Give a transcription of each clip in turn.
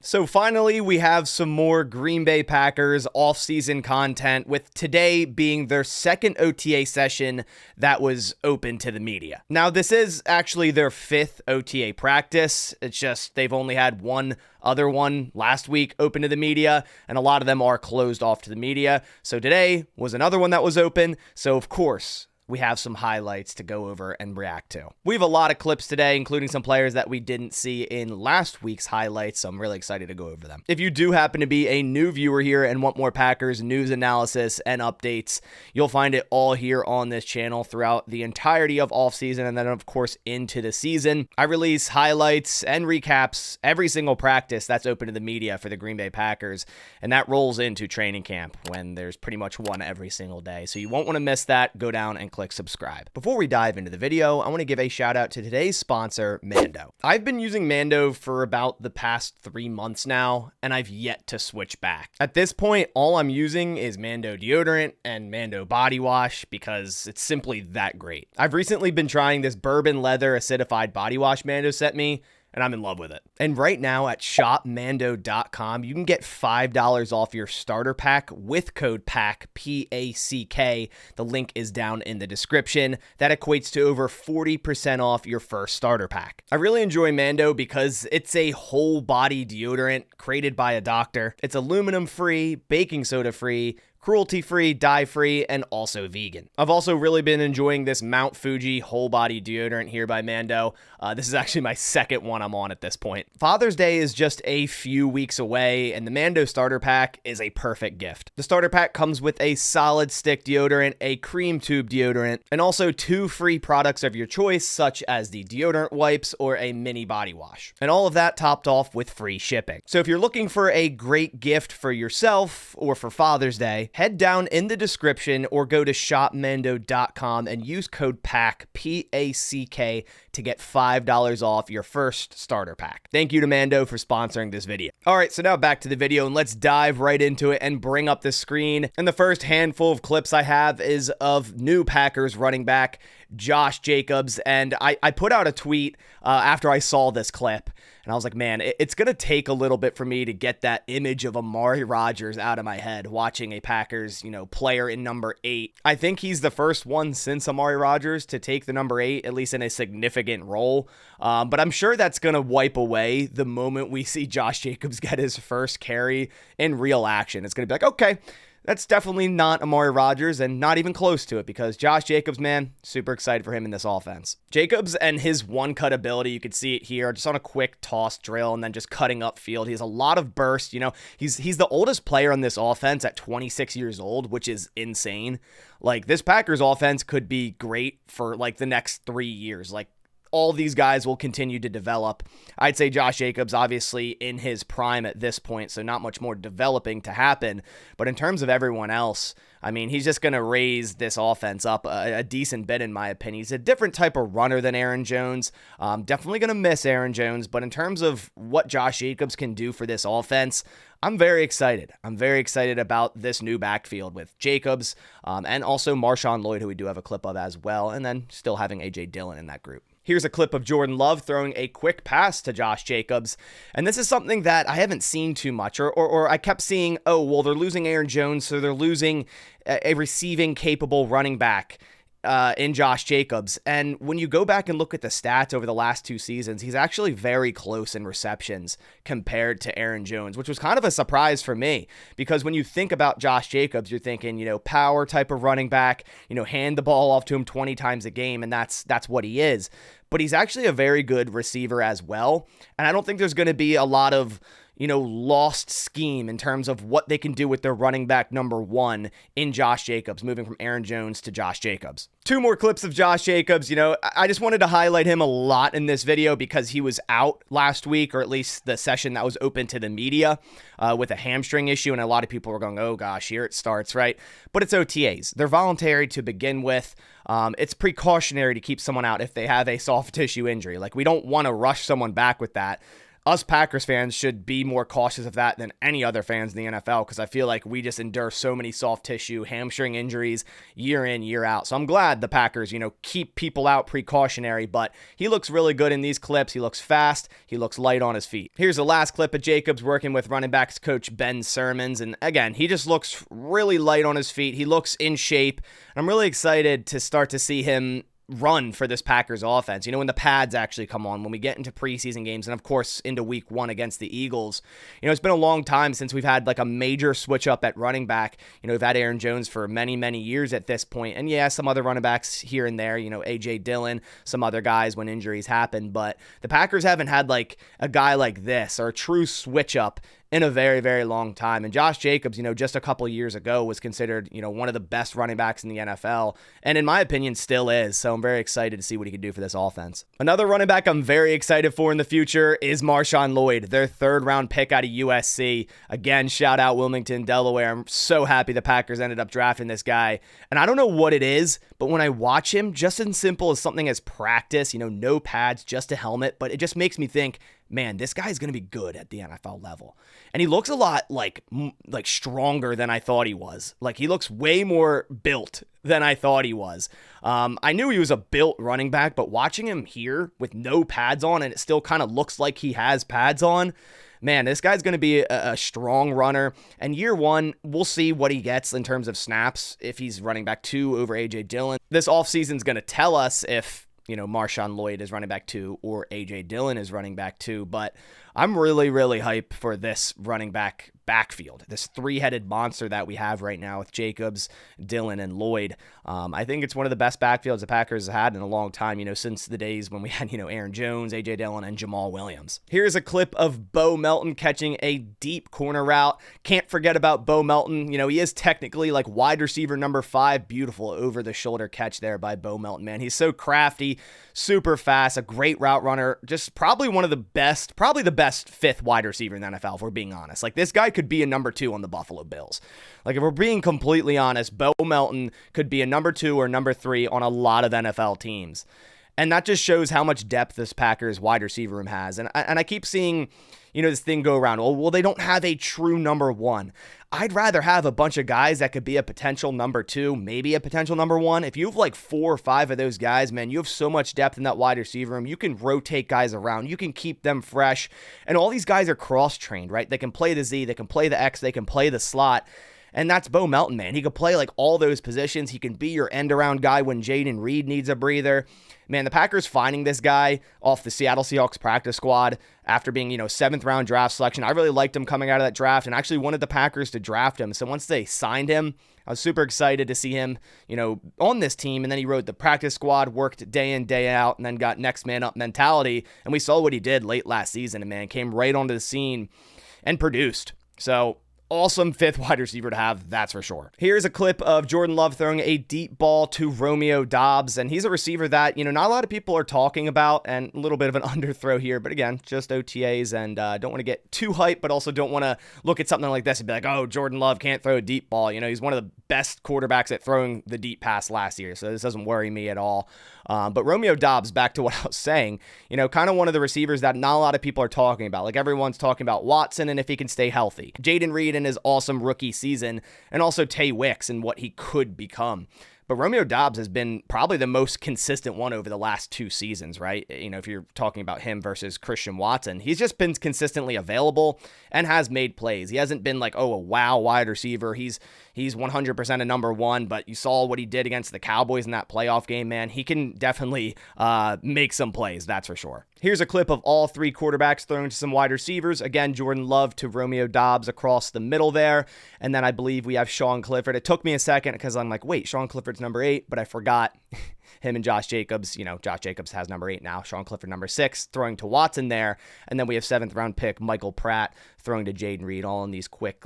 So finally, we have some more Green Bay Packers off-season content, with today being their second OTA session that was open to the media. Now, this is actually their fifth OTA practice. It's just they've only had one other one last week open to the media, and a lot of them are closed off to the media. So today was another one that was open. So of course, we have some highlights to go over and react to. We have a lot of clips today, including some players that we didn't see in last week's highlights, so I'm really excited to go over them. If you do happen to be a new viewer here and want more Packers news analysis and updates, you'll find it all here on this channel throughout the entirety of offseason and then, of course, into the season. I release highlights and recaps every single practice that's open to the media for the Green Bay Packers, and that rolls into training camp when there's pretty much one every single day. So you won't want to miss that. Go down and click subscribe. Before we dive into the video, I want to give a shout out to today's sponsor, Mando. I've been using Mando for about the past 3 months now, and I've yet to switch back. At this point, all I'm using is Mando deodorant and Mando body wash because it's simply that great. I've recently been trying this bourbon leather acidified body wash Mando sent me, and I'm in love with it. And right now at shopmando.com, you can get $5 off your starter pack with code PACK, P-A-C-K. The link is down in the description. That equates to over 40% off your first starter pack. I really enjoy Mando because it's a whole body deodorant created by a doctor. It's aluminum free, baking soda free, cruelty-free, dye-free, and also vegan. I've also really been enjoying this Mount Fuji whole body deodorant here by Mando. This is actually my second one I'm on at this point. Father's Day is just a few weeks away, and the Mando starter pack is a perfect gift. The starter pack comes with a solid stick deodorant, a cream tube deodorant, and also 2 free products of your choice, such as the deodorant wipes or a mini body wash. And all of that topped off with free shipping. So if you're looking for a great gift for yourself or for Father's Day, head down in the description or go to shopmando.com and use code PACK, P-A-C-K, to get $5 off your first starter pack. Thank you to Mando for sponsoring this video. All right, so now back to the video, and let's dive right into it and bring up the screen. And the first handful of clips I have is of new Packers running back Josh Jacobs, and I put out a tweet after I saw this clip, and I was like, man, it's going to take a little bit for me to get that image of Amari Rodgers out of my head watching a Packers, player in number 8. I think he's the first one since Amari Rodgers to take the number 8, at least in a significant role, but I'm sure that's going to wipe away the moment we see Josh Jacobs get his first carry in real action. It's going to be like, okay, that's definitely not Amari Rodgers and not even close to it, because Josh Jacobs, man, super excited for him in this offense. Jacobs and his one-cut ability, you could see it here, just on a quick toss drill and then just cutting upfield. He has a lot of burst. He's the oldest player on this offense at 26 years old, which is insane. Like, this Packers offense could be great for like the next 3 years. Like, all these guys will continue to develop. I'd say Josh Jacobs, obviously, in his prime at this point, so not much more developing to happen. But in terms of everyone else, I mean, he's just going to raise this offense up a decent bit, in my opinion. He's a different type of runner than Aaron Jones. Definitely going to miss Aaron Jones, but in terms of what Josh Jacobs can do for this offense, I'm very excited. I'm very excited about this new backfield with Jacobs and also Marshon Lloyd, who we do have a clip of as well, and then still having A.J. Dillon in that group. Here's a clip of Jordan Love throwing a quick pass to Josh Jacobs. And this is something that I haven't seen too much, or I kept seeing, oh, well, they're losing Aaron Jones, so they're losing a receiving capable running back in Josh Jacobs. And when you go back and look at the stats over the last 2 seasons, he's actually very close in receptions compared to Aaron Jones, which was kind of a surprise for me, because when you think about Josh Jacobs, you're thinking, power type of running back, hand the ball off to him 20 times a game, and that's what he is. But he's actually a very good receiver as well. And I don't think there's going to be a lot of lost scheme in terms of what they can do with their running back number 1 in Josh Jacobs, moving from Aaron Jones to Josh Jacobs. 2 more clips of Josh Jacobs. I just wanted to highlight him a lot in this video because he was out last week, or at least the session that was open to the media with a hamstring issue. And a lot of people were going, oh gosh, here it starts, right? But it's OTAs. They're voluntary to begin with. It's precautionary to keep someone out if they have a soft tissue injury. Like, we don't want to rush someone back with that. us Packers fans should be more cautious of that than any other fans in the NFL, because I feel like we just endure so many soft tissue, hamstring injuries year in, year out. So I'm glad the Packers, keep people out precautionary, but he looks really good in these clips. He looks fast. He looks light on his feet. Here's the last clip of Jacobs working with running backs coach Ben Sermons. And again, he just looks really light on his feet. He looks in shape. I'm really excited to start to see him run for this Packers offense. When the pads actually come on, when we get into preseason games, and of course into week 1 against the Eagles. It's been a long time since we've had like a major switch up at running back. We've had Aaron Jones for many, many years at this point. And yeah, some other running backs here and there, AJ Dillon, some other guys when injuries happen. But the Packers haven't had like a guy like this or a true switch up in a very, very long time. And Josh Jacobs, just a couple years ago was considered, one of the best running backs in the NFL. And in my opinion, still is. So I'm very excited to see what he can do for this offense. Another running back I'm very excited for in the future is Marshon Lloyd, their 3rd round pick out of USC. Again, shout out Wilmington, Delaware. I'm so happy the Packers ended up drafting this guy. And I don't know what it is, but when I watch him, just as simple as something as practice, no pads, just a helmet, but it just makes me think, man, this guy's going to be good at the NFL level. And he looks a lot like stronger than I thought he was. Like, he looks way more built than I thought he was. I knew he was a built running back, but watching him here with no pads on, and it still kind of looks like he has pads on, man, this guy's going to be a strong runner. And year 1, we'll see what he gets in terms of snaps if he's running back 2 over AJ Dillon. This offseason's going to tell us if Marshon Lloyd is running back 2 or AJ Dillon is running back 2, but I'm really, really hyped for this running backfield, this 3-headed monster that we have right now with Jacobs, Dillon, and Lloyd. I think it's one of the best backfields the Packers have had in a long time, since the days when we had, Aaron Jones, AJ Dillon, and Jamal Williams. Here's a clip of Bo Melton catching a deep corner route. Can't forget about Bo Melton. He is technically like wide receiver number 5. Beautiful over-the-shoulder catch there by Bo Melton, man. He's so crafty, super fast, a great route runner, just probably one of the best, probably the best 5th wide receiver in the NFL, if we're being honest. Like, this guy could be a number 2 on the Buffalo Bills. Like, if we're being completely honest, Bo Melton could be a number 2 or number 3 on a lot of NFL teams. And that just shows how much depth this Packers wide receiver room has. And I keep seeing, this thing go around. Well, they don't have a true number 1. I'd rather have a bunch of guys that could be a potential number 2, maybe a potential number 1. If you have like 4 or 5 of those guys, man, you have so much depth in that wide receiver room. You can rotate guys around. You can keep them fresh. And all these guys are cross-trained, right? They can play the Z, they can play the X, they can play the slot. And that's Bo Melton, man. He could play like all those positions. He can be your end-around guy when Jaden Reed needs a breather. Man, the Packers finding this guy off the Seattle Seahawks practice squad after being, 7th round draft selection. I really liked him coming out of that draft and actually wanted the Packers to draft him. So once they signed him, I was super excited to see him, on this team. And then he rode the practice squad, worked day in, day out, and then got next man up mentality. And we saw what he did late last season, and man, came right onto the scene and produced. So awesome 5th wide receiver to have, that's for sure. Here's a clip of Jordan Love throwing a deep ball to Romeo Doubs, and he's a receiver that, not a lot of people are talking about, and a little bit of an underthrow here, but again, just OTAs, and don't want to get too hyped, but also don't want to look at something like this and be like, oh, Jordan Love can't throw a deep ball. He's one of the best quarterbacks at throwing the deep pass last year, so this doesn't worry me at all. But Romeo Doubs, back to what I was saying, kind of one of the receivers that not a lot of people are talking about. Like, everyone's talking about Watson and if he can stay healthy. Jaden Reed in his awesome rookie season, and also Tay Wicks and what he could become. But Romeo Doubs has been probably the most consistent one over the last 2 seasons, right? If you're talking about him versus Christian Watson, he's just been consistently available and has made plays. He hasn't been like, oh, a wow wide receiver. He's 100% a number 1, but you saw what he did against the Cowboys in that playoff game, man. He can definitely make some plays, that's for sure. Here's a clip of all 3 quarterbacks throwing to some wide receivers. Again, Jordan Love to Romeo Doubs across the middle there. And then I believe we have Sean Clifford. It took me a second because I'm like, wait, Sean Clifford's number 8, but I forgot him and Josh Jacobs. Josh Jacobs has number 8 now. Sean Clifford number 6, throwing to Watson there. And then we have 7th round pick Michael Pratt throwing to Jaden Reed, all in these quick,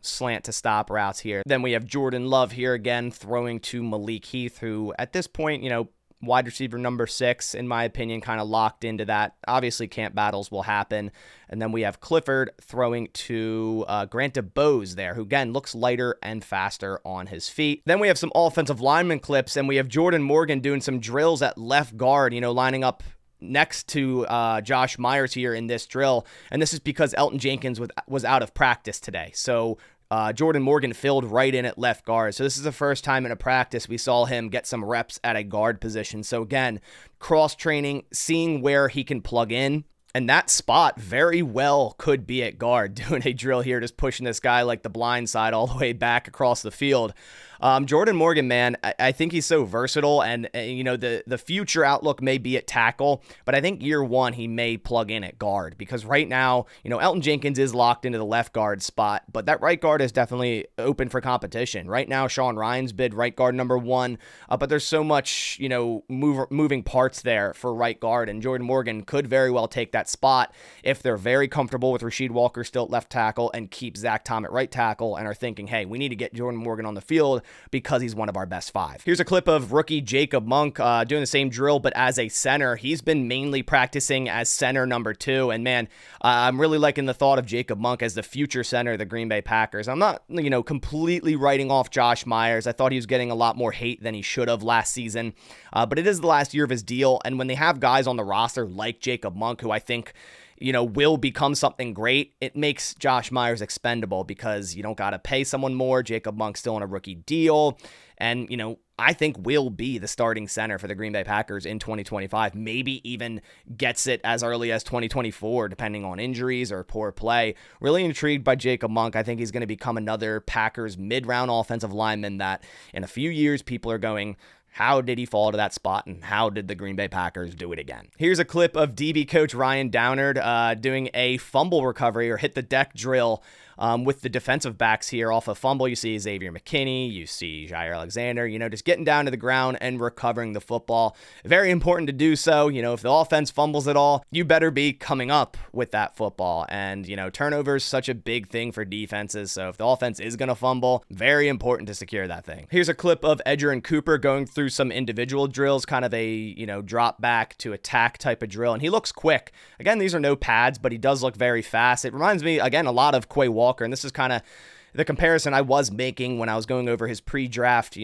slant to stop routes here. Then we have Jordan Love here again, throwing to Malik Heath, who at this point, wide receiver number 6, in my opinion, kind of locked into that. Obviously, camp battles will happen. And then we have Clifford throwing to Grant DeBose there, who, again, looks lighter and faster on his feet. Then we have some offensive lineman clips, and we have Jordan Morgan doing some drills at left guard, lining up next to Josh Myers here in this drill, and this is because Elgton Jenkins was out of practice today. So Jordan Morgan filled right in at left guard. So this is the first time in a practice we saw him get some reps at a guard position. So again, cross-training, seeing where he can plug in. And that spot very well could be at guard, doing a drill here, just pushing this guy like the blind side all the way back across the field. Jordan Morgan, man, I think he's so versatile, and the future outlook may be at tackle, but I think year one he may plug in at guard, because right now, Elgton Jenkins is locked into the left guard spot, but that right guard is definitely open for competition. Right now, Sean Ryan's bid right guard number one, but there's so much, moving parts there for right guard, and Jordan Morgan could very well take that spot if they're very comfortable with Rasheed Walker still at left tackle and keep Zach Tom at right tackle and are thinking, hey, we need to get Jordan Morgan on the field because he's one of our best five. Here's a clip of rookie Jacob Monk doing the same drill, but as a center. He's been mainly practicing as center number two, and man, I'm really liking the thought of Jacob Monk as the future center of the Green Bay Packers. I'm not, completely writing off Josh Myers. I thought he was getting a lot more hate than he should have last season, but it is the last year of his deal, and when they have guys on the roster like Jacob Monk, who I think will become something great, it makes Josh Myers expendable because you don't got to pay someone more. Jacob Monk's still on a rookie deal. And, I think will be the starting center for the Green Bay Packers in 2025, maybe even gets it as early as 2024, depending on injuries or poor play. Really intrigued by Jacob Monk. I think he's going to become another Packers mid-round offensive lineman that in a few years people are going, how did he fall to that spot, and how did the Green Bay Packers do it again? Here's a clip of DB coach Ryan Downard doing a fumble recovery or hit the deck drill with the defensive backs here off a fumble. You see Xavier McKinney, you see Jair Alexander, just getting down to the ground and recovering the football. Very important to do so. If the offense fumbles at all, you better be coming up with that football. And, turnover is such a big thing for defenses. So if the offense is going to fumble, very important to secure that thing. Here's a clip of Edgerrin Cooper going through some individual drills, kind of a, drop back to attack type of drill. And he looks quick. Again, these are no pads, but he does look very fast. It reminds me, again, a lot of Quay Walker. And this is kind of the comparison I was making when I was going over his pre-draft,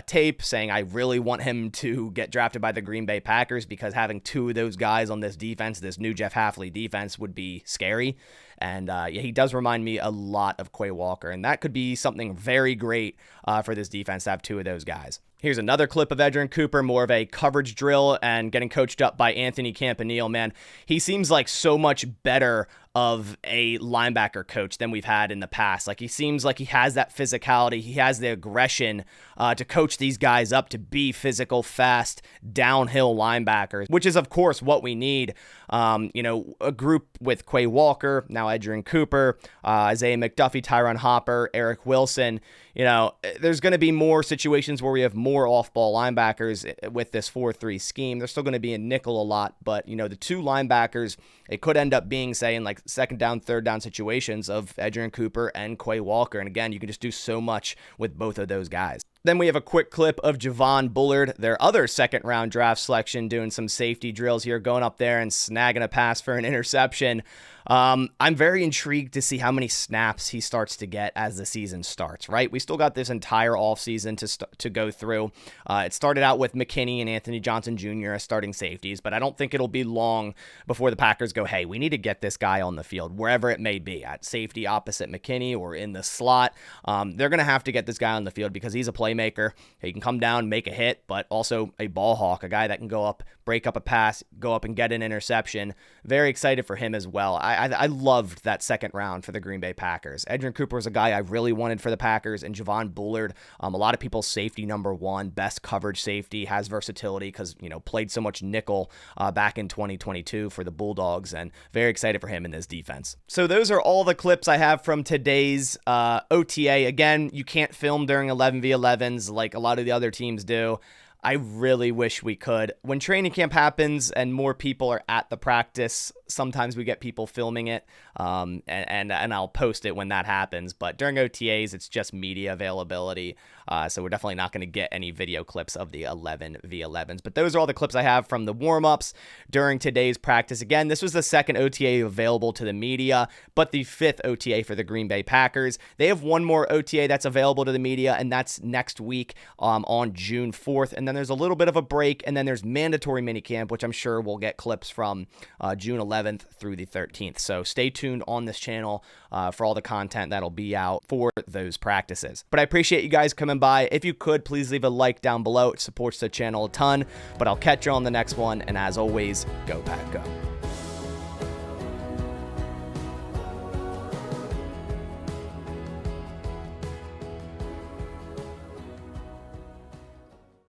tape, saying I really want him to get drafted by the Green Bay Packers because having two of those guys on this defense, this new Jeff Hafley defense, would be scary. And he does remind me a lot of Quay Walker, and that could be something very great for this defense to have two of those guys. Here's another clip of Edgerrin Cooper, more of a coverage drill and getting coached up by Anthony Campanile. Man, he seems like so much better of a linebacker coach than we've had in the past. Like, he seems like he has that physicality. He has the aggression to coach these guys up to be physical, fast, downhill linebackers, which is, of course, what we need. A group with Quay Walker, now Edgerrin Cooper, Isaiah McDuffie, Tyron Hopper, Eric Wilson. There's going to be more situations where we have more off-ball linebackers with this 4-3 scheme. They're still going to be in nickel a lot, but, the two linebackers, it could end up being, say, in like second down, third down situations of Edgerrin Cooper and Quay Walker. And again, you can just do so much with both of those guys. Then we have a quick clip of Javon Bullard, their other second-round draft selection, doing some safety drills here, going up there and snagging a pass for an interception. I'm very intrigued to see how many snaps he starts to get as the season starts, right? We still got this entire offseason to go through. It started out with McKinney and Anthony Johnson Jr. as starting safeties, but I don't think it'll be long before the Packers go, hey, we need to get this guy on the field, wherever it may be, at safety opposite McKinney or in the slot. They're going to have to get this guy on the field because he's a playmaker. He can come down, make a hit, but also a ball hawk, a guy that can go up, break up a pass, go up and get an interception. Very excited for him as well. I loved that second round for the Green Bay Packers. Edgerrin Cooper was a guy I really wanted for the Packers, and Javon Bullard, a lot of people's safety number one, best coverage safety, has versatility because, played so much nickel back in 2022 for the Bulldogs, and very excited for him in this defense. So those are all the clips I have from today's OTA. Again, you can't film during 11v11s like a lot of the other teams do. I really wish we could. When training camp happens and more people are at the practice sometimes we get people filming it, and I'll post it when that happens. But during OTAs, it's just media availability. So we're definitely not going to get any video clips of the 11v11s. But those are all the clips I have from the warm-ups during today's practice. Again, this was the second OTA available to the media, but the 5th OTA for the Green Bay Packers. They have one more OTA that's available to the media, and that's next week on June 4th. And then there's a little bit of a break, and then there's mandatory minicamp, which I'm sure we'll get clips from June 11th through the 13th. So stay tuned on this channel for all the content that'll be out for those practices. But I appreciate you guys coming by. If you could, please leave a like down below. It supports the channel a ton. But I'll catch you on the next one. And as always, go Pack, go.